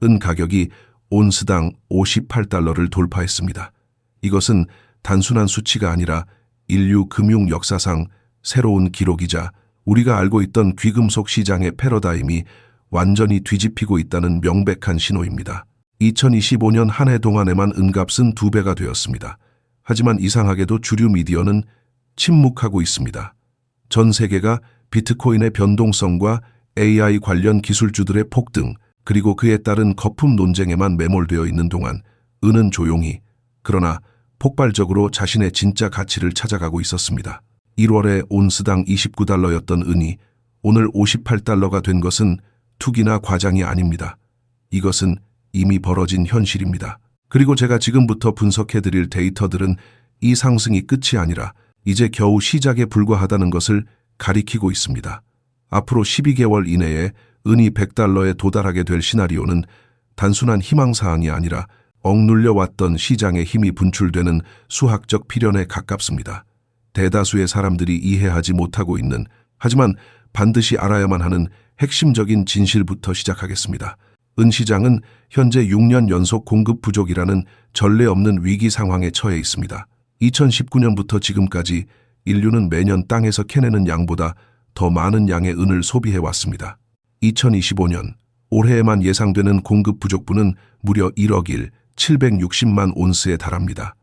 은 가격이 온스당 58달러를 돌파했습니다. 이것은 단순한 수치가 아니라 인류 금융 역사상 새로운 기록이자 우리가 알고 있던 귀금속 시장의 패러다임이 완전히 뒤집히고 있다는 명백한 신호입니다. 2025년 한 해 동안에만 은값은 2배가 되었습니다. 하지만 이상하게도 주류 미디어는 침묵하고 있습니다. 전 세계가 비트코인의 변동성과 AI 관련 기술주들의 폭등, 그리고 그에 따른 거품 논쟁에만 매몰되어 있는 동안 은은 조용히, 그러나 폭발적으로 자신의 진짜 가치를 찾아가고 있었습니다. 1월에 온스당 29달러였던 은이 오늘 58달러가 된 것은 투기나 과장이 아닙니다. 이것은 이미 벌어진 현실입니다. 그리고 제가 지금부터 분석해드릴 데이터들은 이 상승이 끝이 아니라 이제 겨우 시작에 불과하다는 것을 가리키고 있습니다. 앞으로 12개월 이내에 은이 100달러에 도달하게 될 시나리오는 단순한 희망사항이 아니라 억눌려왔던 시장의 힘이 분출되는 수학적 필연에 가깝습니다. 대다수의 사람들이 이해하지 못하고 있는, 하지만 반드시 알아야만 하는 핵심적인 진실부터 시작하겠습니다. 은시장은 현재 6년 연속 공급 부족이라는 전례 없는 위기 상황에 처해 있습니다. 2019년부터 지금까지 인류는 매년 땅에서 캐내는 양보다 더 많은 양의 은을 소비해왔습니다. 2025년, 올해에만 예상되는 공급 부족분은 무려 1억 760만 온스에 달합니다.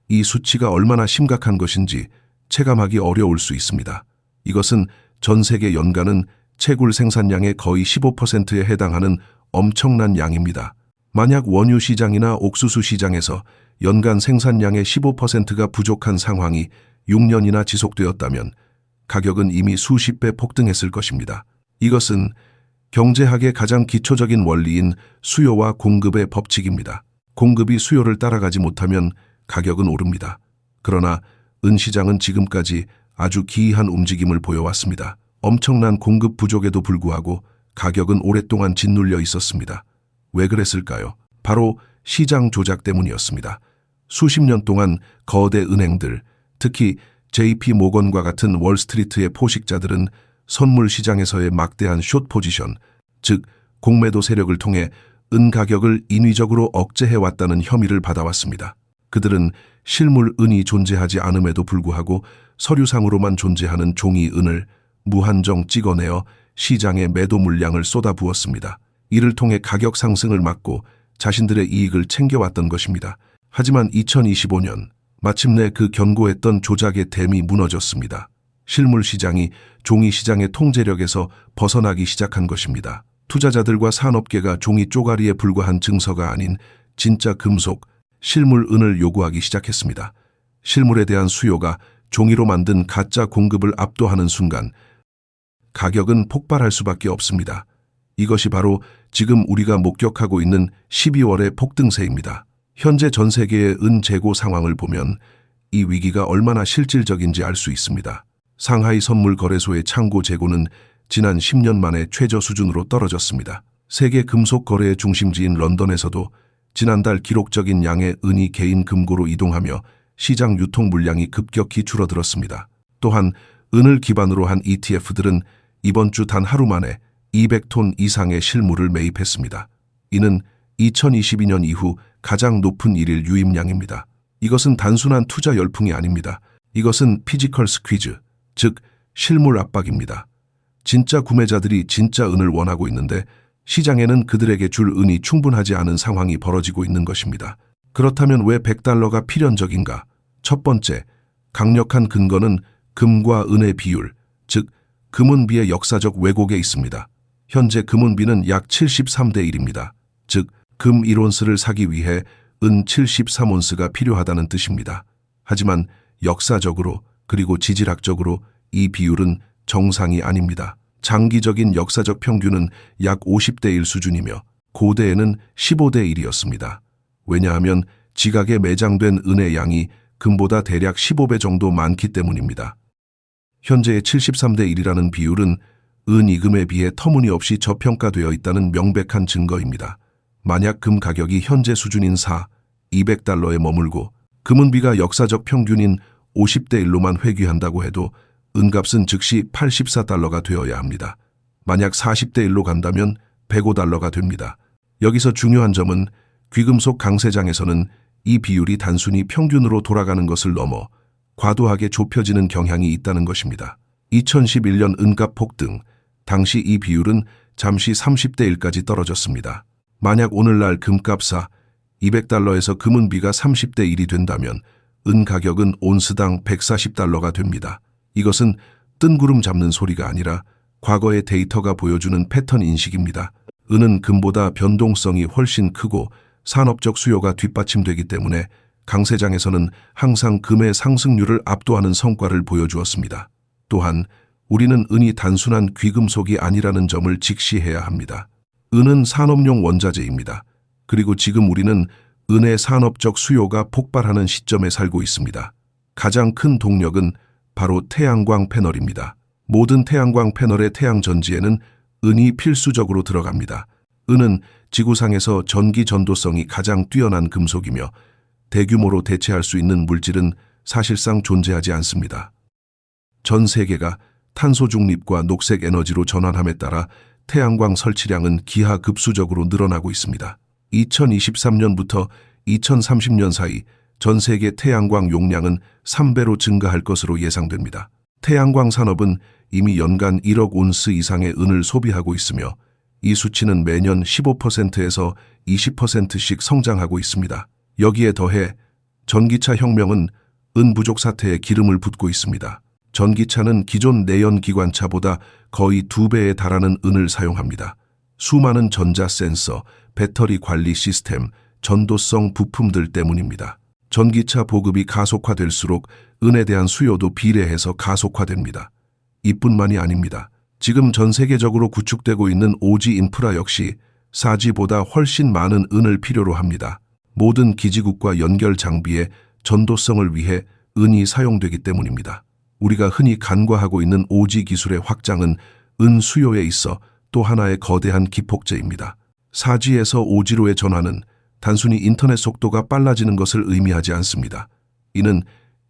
이 수치가 얼마나 심각한 것인지 체감하기 어려울 수 있습니다. 이것은 전 세계 연간은 채굴 생산량의 거의 15%에 해당하는 엄청난 양입니다. 만약 원유 시장이나 옥수수 시장에서 연간 생산량의 15%가 부족한 상황이 6년이나 지속되었다면 가격은 이미 수십 배 폭등했을 것입니다. 이것은 경제학의 가장 기초적인 원리인 수요와 공급의 법칙입니다. 공급이 수요를 따라가지 못하면 가격은 오릅니다. 그러나 은시장은 지금까지 아주 기이한 움직임을 보여왔습니다. 엄청난 공급 부족에도 불구하고 가격은 오랫동안 짓눌려 있었습니다. 왜 그랬을까요? 바로 시장 조작 때문이었습니다. 수십 년 동안 거대 은행들, 특히 JP 모건과 같은 월스트리트의 포식자들은 선물 시장에서의 막대한 숏 포지션, 즉 공매도 세력을 통해 은 가격을 인위적으로 억제해왔다는 혐의를 받아왔습니다. 그들은 실물 은이 존재하지 않음에도 불구하고 서류상으로만 존재하는 종이 은을 무한정 찍어내어 시장에 매도 물량을 쏟아부었습니다. 이를 통해 가격 상승을 막고 자신들의 이익을 챙겨왔던 것입니다. 하지만 2025년 마침내 그 견고했던 조작의 댐이 무너졌습니다. 실물 시장이 종이 시장의 통제력에서 벗어나기 시작한 것입니다. 투자자들과 산업계가 종이 쪼가리에 불과한 증서가 아닌 진짜 금속, 실물 은을 요구하기 시작했습니다. 실물에 대한 수요가 종이로 만든 가짜 공급을 압도하는 순간 가격은 폭발할 수밖에 없습니다. 이것이 바로 지금 우리가 목격하고 있는 12월의 폭등세입니다. 현재 전 세계의 은 재고 상황을 보면 이 위기가 얼마나 실질적인지 알 수 있습니다. 상하이 선물 거래소의 창고 재고는 지난 10년 만에 최저 수준으로 떨어졌습니다. 세계 금속 거래의 중심지인 런던에서도 지난달 기록적인 양의 은이 개인 금고로 이동하며 시장 유통 물량이 급격히 줄어들었습니다. 또한 은을 기반으로 한 ETF들은 이번 주 단 하루 만에 200톤 이상의 실물을 매입했습니다. 이는 2022년 이후 가장 높은 일일 유입량입니다. 이것은 단순한 투자 열풍이 아닙니다. 이것은 피지컬 스퀴즈, 즉 실물 압박입니다. 진짜 구매자들이 진짜 은을 원하고 있는데 시장에는 그들에게 줄 은이 충분하지 않은 상황이 벌어지고 있는 것입니다. 그렇다면 왜 100달러가 필연적인가? 첫 번째, 강력한 근거는 금과 은의 비율, 즉 금은비의 역사적 왜곡에 있습니다. 현재 금은비는 약 73대 1입니다. 즉 금 1온스를 사기 위해 은 73온스가 필요하다는 뜻입니다. 하지만 역사적으로 그리고 지질학적으로 이 비율은 정상이 아닙니다. 장기적인 역사적 평균은 약 50대 1 수준이며 고대에는 15대 1이었습니다. 왜냐하면 지각에 매장된 은의 양이 금보다 대략 15배 정도 많기 때문입니다. 현재의 73대 1이라는 비율은 은 이금에 비해 터무니없이 저평가되어 있다는 명백한 증거입니다. 만약 금 가격이 현재 수준인 200달러에 머물고 금은비가 역사적 평균인 50대 1로만 회귀한다고 해도 은값은 즉시 84달러가 되어야 합니다. 만약 40대 1로 간다면 105달러가 됩니다. 여기서 중요한 점은 귀금속 강세장에서는 이 비율이 단순히 평균으로 돌아가는 것을 넘어 과도하게 좁혀지는 경향이 있다는 것입니다. 2011년 은가 폭등, 당시 이 비율은 잠시 30대 1까지 떨어졌습니다. 만약 오늘날 금값 200달러에서 금은비가 30대 1이 된다면 은 가격은 온스당 140달러가 됩니다. 이것은 뜬구름 잡는 소리가 아니라 과거의 데이터가 보여주는 패턴 인식입니다. 은은 금보다 변동성이 훨씬 크고 산업적 수요가 뒷받침되기 때문에 강세장에서는 항상 금의 상승률을 압도하는 성과를 보여주었습니다. 또한 우리는 은이 단순한 귀금속이 아니라는 점을 직시해야 합니다. 은은 산업용 원자재입니다. 그리고 지금 우리는 은의 산업적 수요가 폭발하는 시점에 살고 있습니다. 가장 큰 동력은 바로 태양광 패널입니다. 모든 태양광 패널의 태양 전지에는 은이 필수적으로 들어갑니다. 은은 지구상에서 전기 전도성이 가장 뛰어난 금속이며 대규모로 대체할 수 있는 물질은 사실상 존재하지 않습니다. 전 세계가 탄소 중립과 녹색 에너지로 전환함에 따라 태양광 설치량은 기하급수적으로 늘어나고 있습니다. 2023년부터 2030년 사이 전 세계 태양광 용량은 3배로 증가할 것으로 예상됩니다. 태양광 산업은 이미 연간 1억 온스 이상의 은을 소비하고 있으며 이 수치는 매년 15%에서 20%씩 성장하고 있습니다. 여기에 더해 전기차 혁명은 은 부족 사태에 기름을 붓고 있습니다. 전기차는 기존 내연기관차보다 거의 2배에 달하는 은을 사용합니다. 수많은 전자 센서, 배터리 관리 시스템, 전도성 부품들 때문입니다. 전기차 보급이 가속화될수록 은에 대한 수요도 비례해서 가속화됩니다. 이뿐만이 아닙니다. 지금 전 세계적으로 구축되고 있는 오지 인프라 역시 4G보다 훨씬 많은 은을 필요로 합니다. 모든 기지국과 연결 장비의 전도성을 위해 은이 사용되기 때문입니다. 우리가 흔히 간과하고 있는 오지 기술의 확장은 은 수요에 있어 또 하나의 거대한 기폭제입니다. 4G에서 5G로의 전환은 단순히 인터넷 속도가 빨라지는 것을 의미하지 않습니다. 이는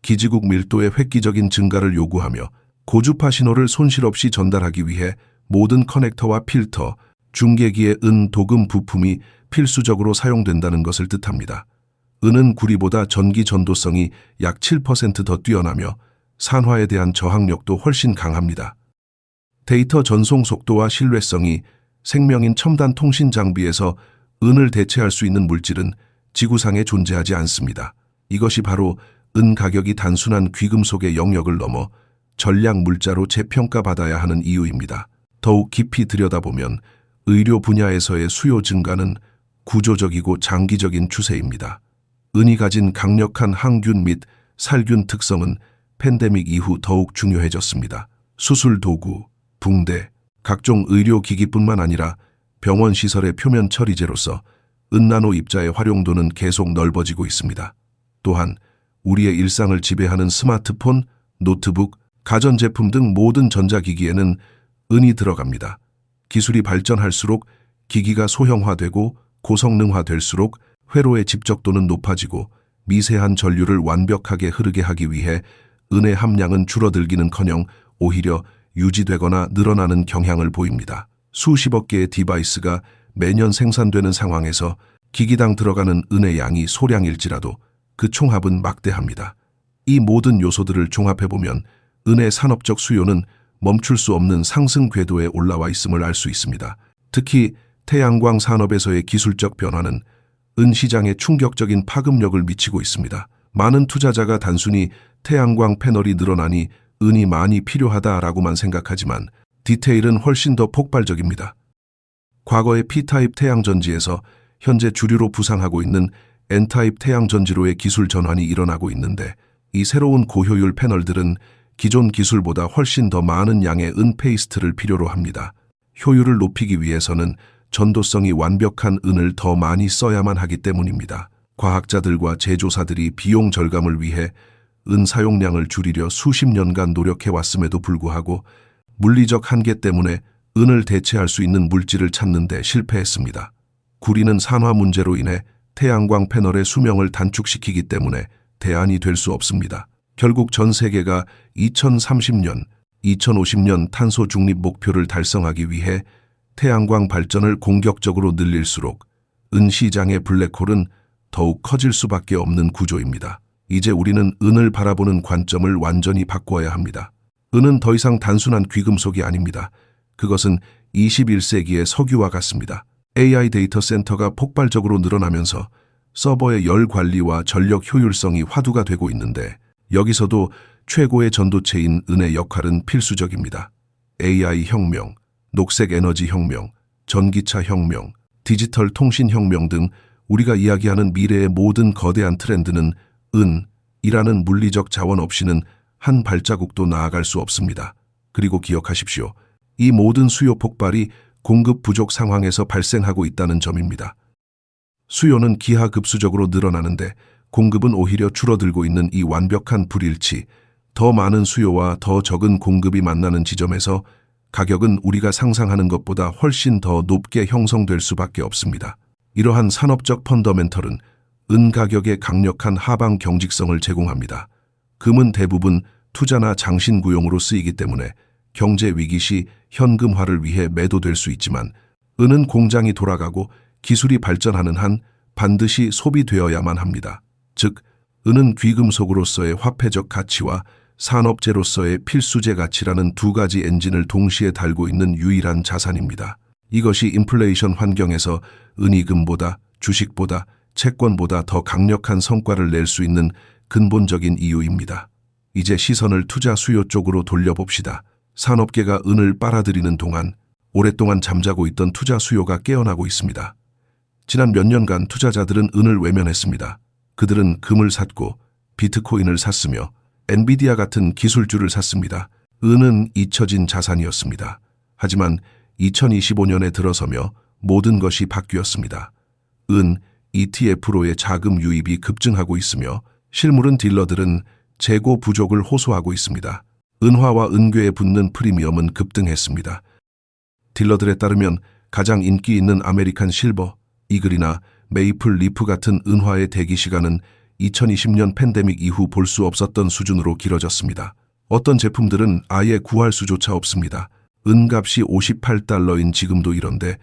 기지국 밀도의 획기적인 증가를 요구하며 고주파 신호를 손실 없이 전달하기 위해 모든 커넥터와 필터, 중계기의 은 도금 부품이 필수적으로 사용된다는 것을 뜻합니다. 은은 구리보다 전기 전도성이 약 7% 더 뛰어나며 산화에 대한 저항력도 훨씬 강합니다. 데이터 전송 속도와 신뢰성이 생명인 첨단 통신 장비에서 은을 대체할 수 있는 물질은 지구상에 존재하지 않습니다. 이것이 바로 은 가격이 단순한 귀금속의 영역을 넘어 전략 물자로 재평가받아야 하는 이유입니다. 더욱 깊이 들여다보면 의료 분야에서의 수요 증가는 구조적이고 장기적인 추세입니다. 은이 가진 강력한 항균 및 살균 특성은 팬데믹 이후 더욱 중요해졌습니다. 수술 도구, 붕대, 각종 의료기기뿐만 아니라 병원 시설의 표면 처리제로서 은나노 입자의 활용도는 계속 넓어지고 있습니다. 또한 우리의 일상을 지배하는 스마트폰, 노트북, 가전제품 등 모든 전자기기에는 은이 들어갑니다. 기술이 발전할수록 기기가 소형화되고 고성능화될수록 회로의 집적도는 높아지고 미세한 전류를 완벽하게 흐르게 하기 위해 은의 함량은 줄어들기는커녕 오히려 유지되거나 늘어나는 경향을 보입니다. 수십억 개의 디바이스가 매년 생산되는 상황에서 기기당 들어가는 은의 양이 소량일지라도 그 총합은 막대합니다. 이 모든 요소들을 종합해보면 은의 산업적 수요는 멈출 수 없는 상승 궤도에 올라와 있음을 알 수 있습니다. 특히 태양광 산업에서의 기술적 변화는 은 시장에 충격적인 파급력을 미치고 있습니다. 많은 투자자가 단순히 태양광 패널이 늘어나니 은이 많이 필요하다라고만 생각하지만 디테일은 훨씬 더 폭발적입니다. 과거의 P타입 태양전지에서 현재 주류로 부상하고 있는 N타입 태양전지로의 기술 전환이 일어나고 있는데 이 새로운 고효율 패널들은 기존 기술보다 훨씬 더 많은 양의 은 페이스트를 필요로 합니다. 효율을 높이기 위해서는 전도성이 완벽한 은을 더 많이 써야만 하기 때문입니다. 과학자들과 제조사들이 비용 절감을 위해 은 사용량을 줄이려 수십 년간 노력해왔음에도 불구하고 물리적 한계 때문에 은을 대체할 수 있는 물질을 찾는 데 실패했습니다. 구리는 산화 문제로 인해 태양광 패널의 수명을 단축시키기 때문에 대안이 될 수 없습니다. 결국 전 세계가 2030년, 2050년 탄소 중립 목표를 달성하기 위해 태양광 발전을 공격적으로 늘릴수록 은 시장의 블랙홀은 더욱 커질 수밖에 없는 구조입니다. 이제 우리는 은을 바라보는 관점을 완전히 바꾸어야 합니다. 은은 더 이상 단순한 귀금속이 아닙니다. 그것은 21세기의 석유와 같습니다. AI 데이터 센터가 폭발적으로 늘어나면서 서버의 열 관리와 전력 효율성이 화두가 되고 있는데, 여기서도 최고의 전도체인 은의 역할은 필수적입니다. AI 혁명, 녹색 에너지 혁명, 전기차 혁명, 디지털 통신 혁명 등 우리가 이야기하는 미래의 모든 거대한 트렌드는 은이라는 물리적 자원 없이는 한 발자국도 나아갈 수 없습니다. 그리고 기억하십시오. 이 모든 수요 폭발이 공급 부족 상황에서 발생하고 있다는 점입니다. 수요는 기하급수적으로 늘어나는데 공급은 오히려 줄어들고 있는 이 완벽한 불일치, 더 많은 수요와 더 적은 공급이 만나는 지점에서 가격은 우리가 상상하는 것보다 훨씬 더 높게 형성될 수밖에 없습니다. 이러한 산업적 펀더멘털은 은 가격의 강력한 하방 경직성을 제공합니다. 금은 대부분 투자나 장신구용으로 쓰이기 때문에 경제 위기 시 현금화를 위해 매도될 수 있지만, 은은 공장이 돌아가고 기술이 발전하는 한 반드시 소비되어야만 합니다. 즉, 은은 귀금속으로서의 화폐적 가치와 산업재로서의 필수재 가치라는 두 가지 엔진을 동시에 달고 있는 유일한 자산입니다. 이것이 인플레이션 환경에서 은이 금보다, 주식보다, 채권보다 더 강력한 성과를 낼 수 있는 근본적인 이유입니다. 이제 시선을 투자 수요 쪽으로 돌려봅시다. 산업계가 은을 빨아들이는 동안 오랫동안 잠자고 있던 투자 수요가 깨어나고 있습니다. 지난 몇 년간 투자자들은 은을 외면했습니다. 그들은 금을 샀고 비트코인을 샀으며 엔비디아 같은 기술주를 샀습니다. 은은 잊혀진 자산이었습니다. 하지만 2025년에 들어서며 모든 것이 바뀌었습니다. 은 ETF로의 자금 유입이 급증하고 있으며 실물은 딜러들은 재고 부족을 호소하고 있습니다. 은화와 은괴에 붙는 프리미엄은 급등했습니다. 딜러들에 따르면 가장 인기 있는 아메리칸 실버, 이글이나 메이플 리프 같은 은화의 대기 시간은 2020년 팬데믹 이후 볼 수 없었던 수준으로 길어졌습니다. 어떤 제품들은 아예 구할 수조차 없습니다. 은값이 $58인 지금도 이런데,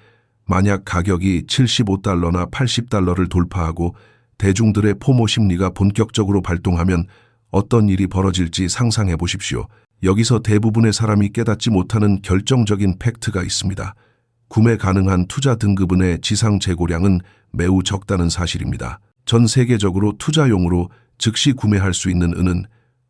만약 가격이 $75나 $80를 돌파하고 대중들의 포모 심리가 본격적으로 발동하면 어떤 일이 벌어질지 상상해 보십시오. 여기서 대부분의 사람이 깨닫지 못하는 결정적인 팩트가 있습니다. 구매 가능한 투자 등급은의 지상 재고량은 매우 적다는 사실입니다. 전 세계적으로 투자용으로 즉시 구매할 수 있는 은은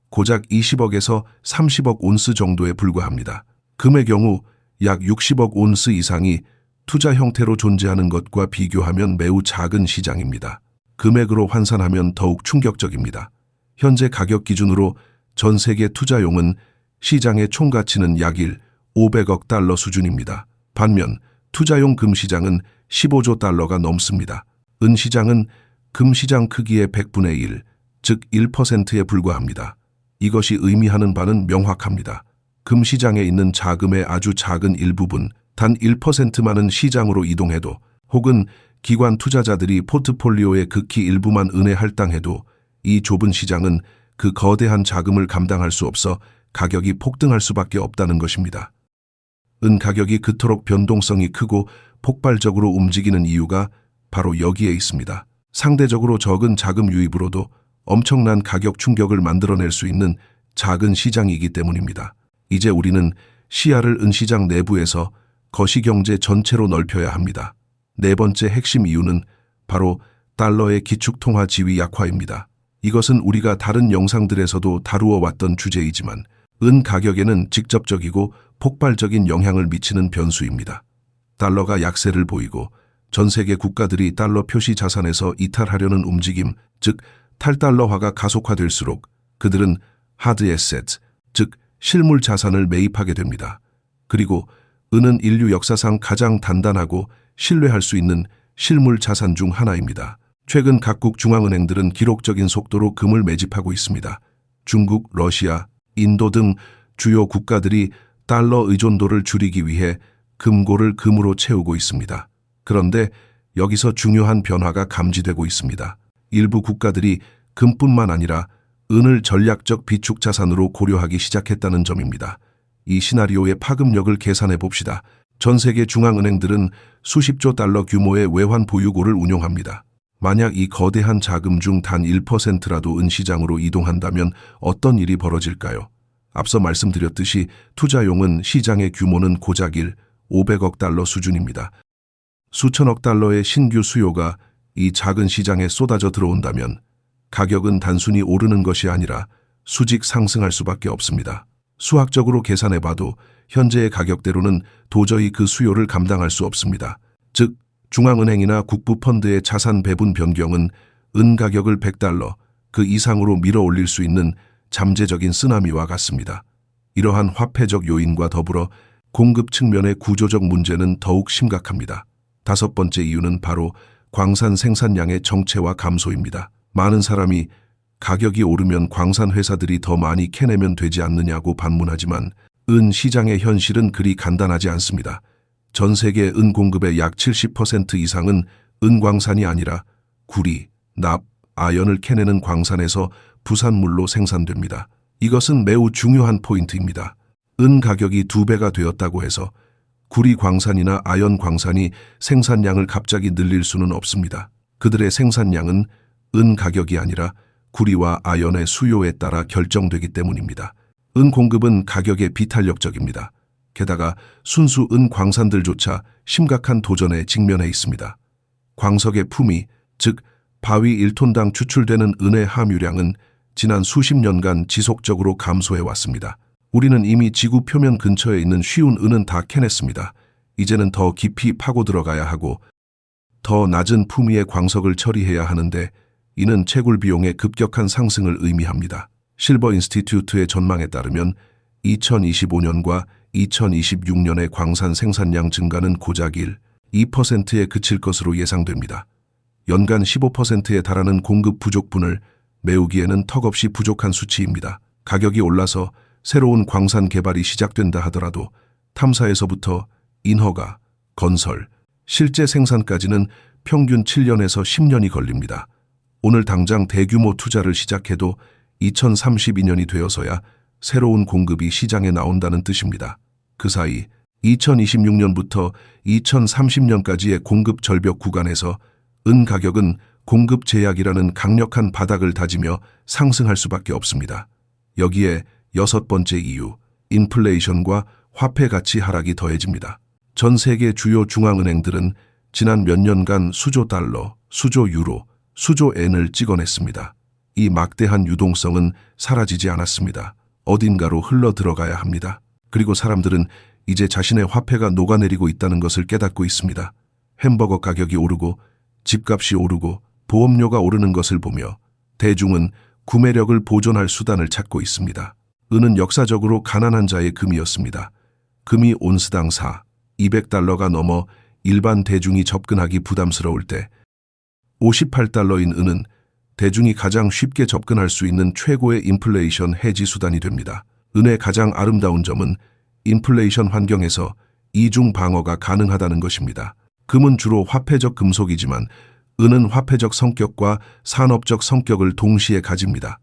고작 20억에서 30억 온스 정도에 불과합니다. 금의 경우 약 60억 온스 이상이 투자 형태로 존재하는 것과 비교하면 매우 작은 시장입니다. 금액으로 환산하면 더욱 충격적입니다. 현재 가격 기준으로 전 세계 투자용은 시장의 총가치는 약 500억 달러 수준입니다. 반면 투자용 금 시장은 15조 달러가 넘습니다. 은 시장은 금 시장 크기의 100분의 1, 즉 1%에 불과합니다. 이것이 의미하는 바는 명확합니다. 금 시장에 있는 자금의 아주 작은 일부분, 단 1%만은 시장으로 이동해도, 혹은 기관 투자자들이 포트폴리오의 극히 일부만 은에 할당해도 이 좁은 시장은 그 거대한 자금을 감당할 수 없어 가격이 폭등할 수밖에 없다는 것입니다. 은 가격이 그토록 변동성이 크고 폭발적으로 움직이는 이유가 바로 여기에 있습니다. 상대적으로 적은 자금 유입으로도 엄청난 가격 충격을 만들어낼 수 있는 작은 시장이기 때문입니다. 이제 우리는 시야를 은시장 내부에서 거시경제 전체로 넓혀야 합니다. 네 번째 핵심 이유는 바로 달러의 기축통화 지위 약화입니다. 이것은 우리가 다른 영상들에서도 다루어 왔던 주제이지만 은 가격에는 직접적이고 폭발적인 영향을 미치는 변수입니다. 달러가 약세를 보이고 전 세계 국가들이 달러 표시 자산에서 이탈하려는 움직임, 즉 탈달러화가 가속화될수록 그들은 하드 에셋, 즉 실물 자산을 매입하게 됩니다. 그리고 은은 인류 역사상 가장 단단하고 신뢰할 수 있는 실물 자산 중 하나입니다. 최근 각국 중앙은행들은 기록적인 속도로 금을 매집하고 있습니다. 중국, 러시아, 인도 등 주요 국가들이 달러 의존도를 줄이기 위해 금고를 금으로 채우고 있습니다. 그런데 여기서 중요한 변화가 감지되고 있습니다. 일부 국가들이 금뿐만 아니라 은을 전략적 비축 자산으로 고려하기 시작했다는 점입니다. 이 시나리오의 파급력을 계산해 봅시다. 전 세계 중앙은행들은 수십조 달러 규모의 외환 보유고를 운용합니다. 만약 이 거대한 자금 중 단 1%라도 은시장으로 이동한다면 어떤 일이 벌어질까요? 앞서 말씀드렸듯이 투자용은 시장의 규모는 고작 500억 달러 수준입니다. 수천억 달러의 신규 수요가 이 작은 시장에 쏟아져 들어온다면 가격은 단순히 오르는 것이 아니라 수직 상승할 수밖에 없습니다. 수학적으로 계산해봐도 현재의 가격대로는 도저히 그 수요를 감당할 수 없습니다. 즉, 중앙은행이나 국부펀드의 자산 배분 변경은 은 가격을 100달러 그 이상으로 밀어 올릴 수 있는 잠재적인 쓰나미와 같습니다. 이러한 화폐적 요인과 더불어 공급 측면의 구조적 문제는 더욱 심각합니다. 다섯 번째 이유는 바로 광산 생산량의 정체와 감소입니다. 많은 사람이 가격이 오르면 광산 회사들이 더 많이 캐내면 되지 않느냐고 반문하지만 은 시장의 현실은 그리 간단하지 않습니다. 전 세계 은 공급의 약 70% 이상은 은광산이 아니라 구리, 납, 아연을 캐내는 광산에서 부산물로 생산됩니다. 이것은 매우 중요한 포인트입니다. 은 가격이 2배가 되었다고 해서 구리 광산이나 아연 광산이 생산량을 갑자기 늘릴 수는 없습니다. 그들의 생산량은 은 가격이 아니라 구리와 아연의 수요에 따라 결정되기 때문입니다. 은 공급은 가격에 비탄력적입니다. 게다가 순수 은 광산들조차 심각한 도전에 직면해 있습니다. 광석의 품위, 즉 바위 1톤당 추출되는 은의 함유량은 지난 수십 년간 지속적으로 감소해 왔습니다. 우리는 이미 지구 표면 근처에 있는 쉬운 은은 다 캐냈습니다. 이제는 더 깊이 파고 들어가야 하고 더 낮은 품위의 광석을 처리해야 하는데 이는 채굴 비용의 급격한 상승을 의미합니다. 실버 인스티튜트의 전망에 따르면 2025년과 2026년의 광산 생산량 증가는 고작 2%에 그칠 것으로 예상됩니다. 연간 15%에 달하는 공급 부족분을 메우기에는 턱없이 부족한 수치입니다. 가격이 올라서 새로운 광산 개발이 시작된다 하더라도 탐사에서부터 인허가, 건설, 실제 생산까지는 평균 7년에서 10년이 걸립니다. 오늘 당장 대규모 투자를 시작해도 2032년이 되어서야 새로운 공급이 시장에 나온다는 뜻입니다. 그 사이 2026년부터 2030년까지의 공급 절벽 구간에서 은 가격은 공급 제약이라는 강력한 바닥을 다지며 상승할 수밖에 없습니다. 여기에 여섯 번째 이유, 인플레이션과 화폐 가치 하락이 더해집니다. 전 세계 주요 중앙은행들은 지난 몇 년간 수조 달러, 수조 유로, 수조 엔을 찍어냈습니다. 이 막대한 유동성은 사라지지 않았습니다. 어딘가로 흘러 들어가야 합니다. 그리고 사람들은 이제 자신의 화폐가 녹아내리고 있다는 것을 깨닫고 있습니다. 햄버거 가격이 오르고 집값이 오르고 보험료가 오르는 것을 보며 대중은 구매력을 보존할 수단을 찾고 있습니다. 은은 역사적으로 가난한 자의 금이었습니다. 금이 온스당 200달러가 넘어 일반 대중이 접근하기 부담스러울 때 58달러인 은은 대중이 가장 쉽게 접근할 수 있는 최고의 인플레이션 해지 수단이 됩니다. 은의 가장 아름다운 점은 인플레이션 환경에서 이중 방어가 가능하다는 것입니다. 금은 주로 화폐적 금속이지만 은은 화폐적 성격과 산업적 성격을 동시에 가집니다.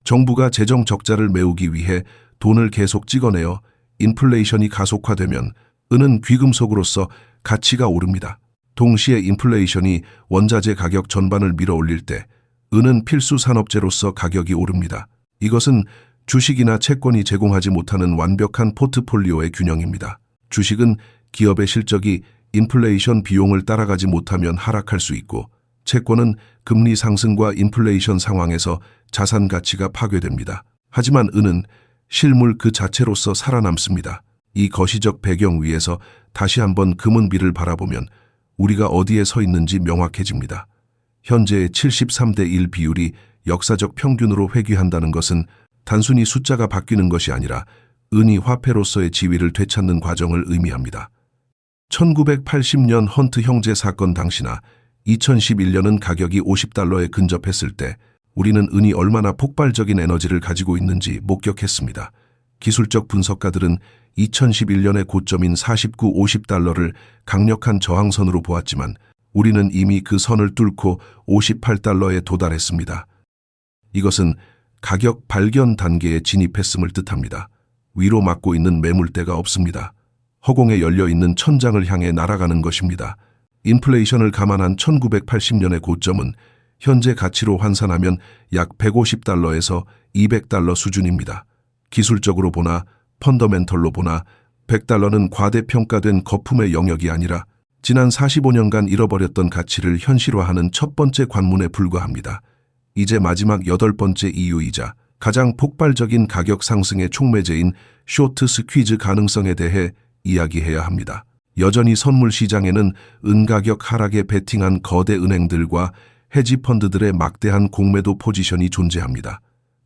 정부가 재정 적자를 메우기 위해 돈을 계속 찍어내어 인플레이션이 가속화되면 은은 귀금속으로서 가치가 오릅니다. 동시에 인플레이션이 원자재 가격 전반을 밀어올릴 때 은은 필수 산업재로서 가격이 오릅니다. 이것은 주식이나 채권이 제공하지 못하는 완벽한 포트폴리오의 균형입니다. 주식은 기업의 실적이 인플레이션 비용을 따라가지 못하면 하락할 수 있고 채권은 금리 상승과 인플레이션 상황에서 자산 가치가 파괴됩니다. 하지만 은은 실물 그 자체로서 살아남습니다. 이 거시적 배경 위에서 다시 한번 금은비를 바라보면 우리가 어디에 서 있는지 명확해집니다. 현재의 73대 1 비율이 역사적 평균으로 회귀한다는 것은 단순히 숫자가 바뀌는 것이 아니라 은이 화폐로서의 지위를 되찾는 과정을 의미합니다. 1980년 헌트 형제 사건 당시나 2011년은 가격이 50달러에 근접했을 때 우리는 은이 얼마나 폭발적인 에너지를 가지고 있는지 목격했습니다. 기술적 분석가들은 2011년의 고점인 49, 50달러를 강력한 저항선으로 보았지만 우리는 이미 그 선을 뚫고 58달러에 도달했습니다. 이것은 가격 발견 단계에 진입했음을 뜻합니다. 위로 막고 있는 매물대가 없습니다. 허공에 열려있는 천장을 향해 날아가는 것입니다. 인플레이션을 감안한 1980년의 고점은 현재 가치로 환산하면 약 150달러에서 200달러 수준입니다. 기술적으로 보나 펀더멘털로 보나 100달러는 과대평가된 거품의 영역이 아니라 지난 45년간 잃어버렸던 가치를 현실화하는 첫 번째 관문에 불과합니다. 이제 마지막 8번째 이유이자 가장 폭발적인 가격 상승의 촉매제인 쇼트 스퀴즈 가능성에 대해 이야기해야 합니다. 여전히 선물 시장에는 은가격 하락에 베팅한 거대 은행들과 헤지펀드들의 막대한 공매도 포지션이 존재합니다.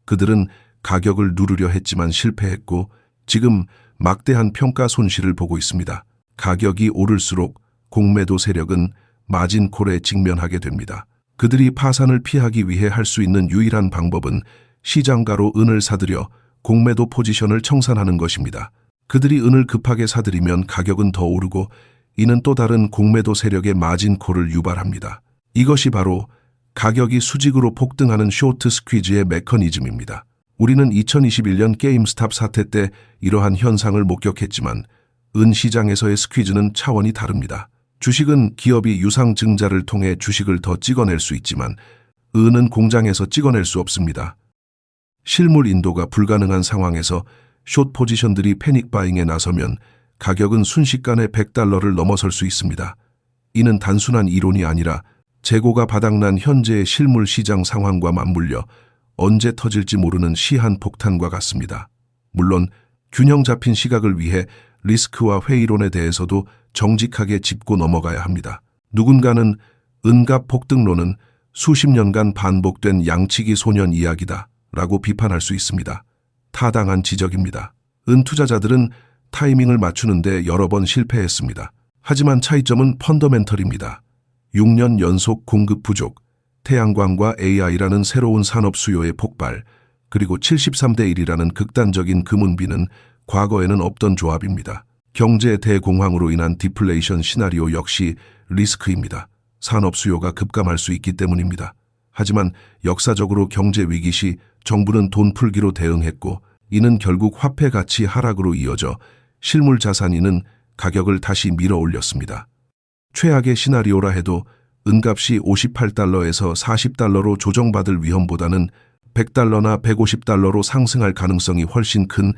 그들은 가격을 누르려 했지만 실패했고 지금 막대한 평가 손실을 보고 있습니다. 가격이 오를수록 공매도 세력은 마진콜에 직면하게 됩니다. 그들이 파산을 피하기 위해 할 수 있는 유일한 방법은 시장가로 은을 사들여 공매도 포지션을 청산하는 것입니다. 그들이 은을 급하게 사들이면 가격은 더 오르고 이는 또 다른 공매도 세력의 마진콜을 유발합니다. 이것이 바로 가격이 수직으로 폭등하는 쇼트 스퀴즈의 메커니즘입니다. 우리는 2021년 게임스탑 사태 때 이러한 현상을 목격했지만 은 시장에서의 스퀴즈는 차원이 다릅니다. 주식은 기업이 유상증자를 통해 주식을 더 찍어낼 수 있지만 은은 공장에서 찍어낼 수 없습니다. 실물 인도가 불가능한 상황에서 숏 포지션들이 패닉 바잉에 나서면 가격은 순식간에 100달러를 넘어설 수 있습니다. 이는 단순한 이론이 아니라 재고가 바닥난 현재의 실물 시장 상황과 맞물려 언제 터질지 모르는 시한폭탄과 같습니다. 물론 균형 잡힌 시각을 위해 리스크와 회의론에 대해서도 정직하게 짚고 넘어가야 합니다. 누군가는 은값 폭등론은 수십 년간 반복된 양치기 소년 이야기다 라고 비판할 수 있습니다. 타당한 지적입니다. 은 투자자들은 타이밍을 맞추는데 여러 번 실패했습니다. 하지만 차이점은 펀더멘털입니다. 6년 연속 공급 부족, 태양광과 AI라는 새로운 산업 수요의 폭발, 그리고 73대 1이라는 극단적인 금은비는 과거에는 없던 조합입니다. 경제 대공황으로 인한 디플레이션 시나리오 역시 리스크입니다. 산업 수요가 급감할 수 있기 때문입니다. 하지만 역사적으로 경제 위기 시 정부는 돈 풀기로 대응했고 이는 결국 화폐 가치 하락으로 이어져 실물 자산이는 가격을 다시 밀어 올렸습니다. 최악의 시나리오라 해도 은값이 58달러에서 40달러로 조정받을 위험보다는 100달러나 150달러로 상승할 가능성이 훨씬 큰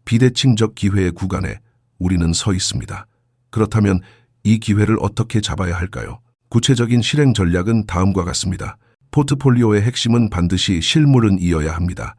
비대칭적 기회의 구간에 우리는 서 있습니다. 그렇다면 이 기회를 어떻게 잡아야 할까요? 구체적인 실행 전략은 다음과 같습니다. 포트폴리오의 핵심은 반드시 실물은 이어야 합니다.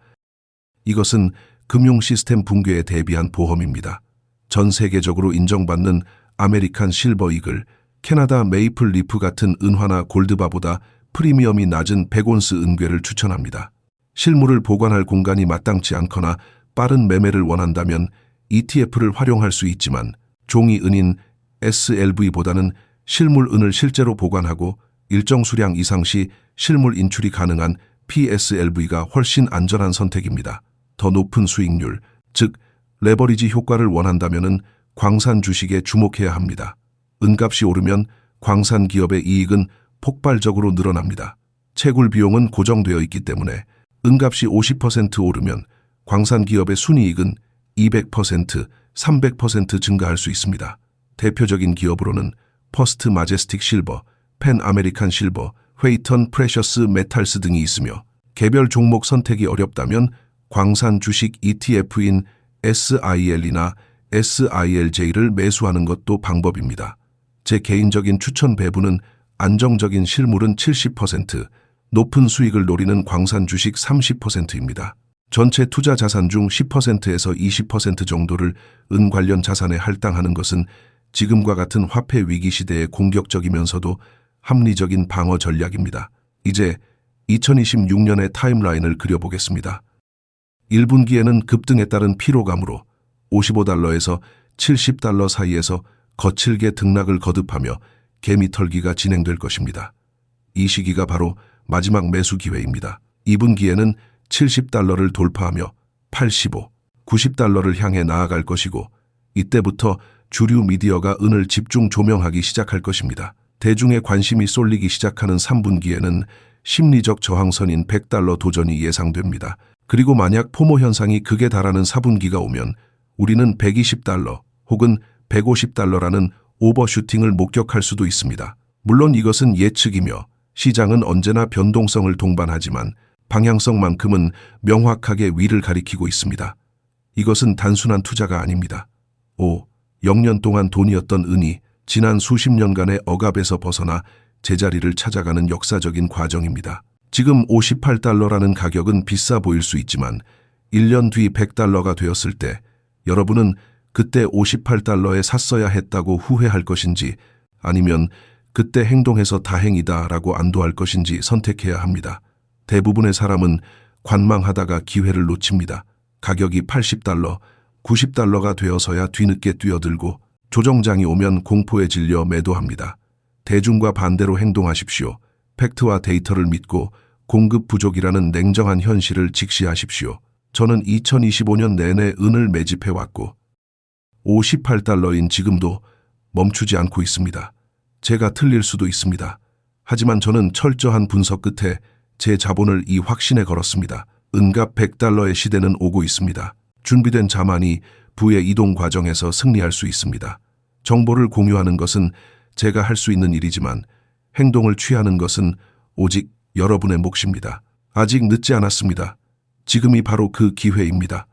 이것은 금융 시스템 붕괴에 대비한 보험입니다. 전 세계적으로 인정받는 아메리칸 실버 이글, 캐나다 메이플 리프 같은 은화나 골드바보다 프리미엄이 낮은 100온스 은괴를 추천합니다. 실물을 보관할 공간이 마땅치 않거나 빠른 매매를 원한다면 ETF를 활용할 수 있지만 종이 은인 SLV보다는 실물 은을 실제로 보관하고 일정 수량 이상 시 실물 인출이 가능한 PSLV가 훨씬 안전한 선택입니다. 더 높은 수익률, 즉 레버리지 효과를 원한다면 광산 주식에 주목해야 합니다. 은값이 오르면 광산 기업의 이익은 폭발적으로 늘어납니다. 채굴 비용은 고정되어 있기 때문에 은값이 50% 오르면 광산 기업의 순이익은 200%, 300% 증가할 수 있습니다. 대표적인 기업으로는 퍼스트 마제스틱 실버, 펜 아메리칸 실버, 웨이턴 프레셔스 메탈스 등이 있으며 개별 종목 선택이 어렵다면 광산 주식 ETF인 SIL이나 SILJ를 매수하는 것도 방법입니다. 제 개인적인 추천 배분은 안정적인 실물은 70%, 높은 수익을 노리는 광산 주식 30%입니다. 전체 투자 자산 중 10%에서 20% 정도를 은 관련 자산에 할당하는 것은 지금과 같은 화폐 위기 시대에 공격적이면서도 합리적인 방어 전략입니다. 이제 2026년의 타임라인을 그려보겠습니다. 1분기에는 급등에 따른 피로감으로 55달러에서 70달러 사이에서 거칠게 등락을 거듭하며 개미털기가 진행될 것입니다. 이 시기가 바로 마지막 매수 기회입니다. 2분기에는 70달러를 돌파하며 85, 90달러를 향해 나아갈 것이고 이때부터 주류 미디어가 은을 집중 조명하기 시작할 것입니다. 대중의 관심이 쏠리기 시작하는 3분기에는 심리적 저항선인 100달러 도전이 예상됩니다. 그리고 만약 포모 현상이 극에 달하는 4분기가 오면 우리는 120달러 혹은 150달러라는 오버슈팅을 목격할 수도 있습니다. 물론 이것은 예측이며 시장은 언제나 변동성을 동반하지만 방향성만큼은 명확하게 위를 가리키고 있습니다. 이것은 단순한 투자가 아닙니다. 0년 동안 돈이었던 은이 지난 수십 년간의 억압에서 벗어나 제자리를 찾아가는 역사적인 과정입니다. 지금 58달러라는 가격은 비싸 보일 수 있지만 1년 뒤 100달러가 되었을 때 여러분은 그때 58달러에 샀어야 했다고 후회할 것인지 아니면 그때 행동해서 다행이다라고 안도할 것인지 선택해야 합니다. 대부분의 사람은 관망하다가 기회를 놓칩니다. 가격이 80달러, 90달러가 되어서야 뒤늦게 뛰어들고 조정장이 오면 공포에 질려 매도합니다. 대중과 반대로 행동하십시오. 팩트와 데이터를 믿고 공급 부족이라는 냉정한 현실을 직시하십시오. 저는 2025년 내내 은을 매집해왔고 58달러인 지금도 멈추지 않고 있습니다. 제가 틀릴 수도 있습니다. 하지만 저는 철저한 분석 끝에 제 자본을 이 확신에 걸었습니다. 은값 100달러의 시대는 오고 있습니다. 준비된 자만이 부의 이동 과정에서 승리할 수 있습니다. 정보를 공유하는 것은 제가 할 수 있는 일이지만 행동을 취하는 것은 오직 여러분의 몫입니다. 아직 늦지 않았습니다. 지금이 바로 그 기회입니다.